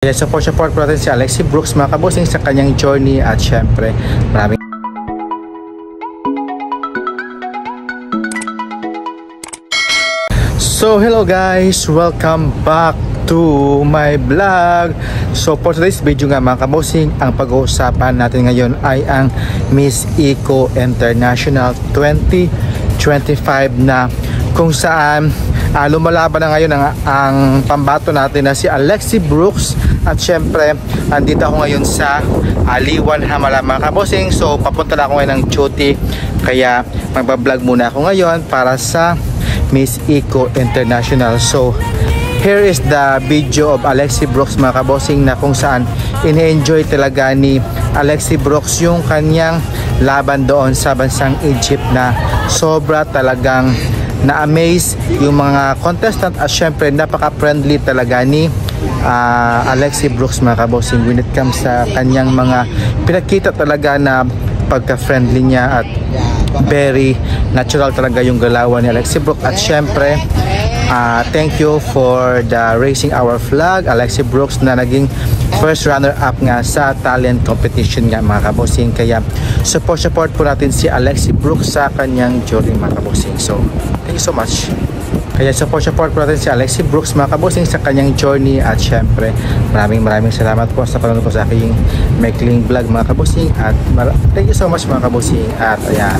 Kaya support po natin si Alexi Brooks mga kabosing sa kanyang journey at syempre maraming So hello guys, welcome back to my vlog. So for today's video nga mga kabosing, ang pag-uusapan natin ngayon ay ang Miss Eco International 2025 na kung saan lumalaban na ngayon ang pambato natin na si Alexi Brooks. At syempre andito ako ngayon sa Aliwan, Hamala mga kabosing. So papunta na ako ngayon ng duty, kaya magbablog muna ako ngayon para sa Miss Eco International. So here is the video of Alexi Brooks mga kabosing, na kung saan ini-enjoy talaga ni Alexi Brooks yung kanyang laban doon sa bansang Egypt, na sobra talagang na-amaze yung mga contestant. At syempre napaka-friendly talaga ni Alexi Brooks mga kabosing when it comes sa kanyang mga pinakita talaga na pagka-friendly niya, at very natural talaga yung galawan ni Alexi Brooks. At syempre thank you for the raising our flag Alexi Brooks, na naging first runner up nga sa talent competition nga mga kabosing. Kaya support po natin si Alexi Brooks sa kanyang journey mga kabosing. So thank you so much. Kaya support po natin si Alexi Brooks mga kabosing sa kanyang journey. At syempre maraming salamat po sa panonood ko sa aking maikling vlog mga kabosing. At thank you so much mga kabosing. At ayan,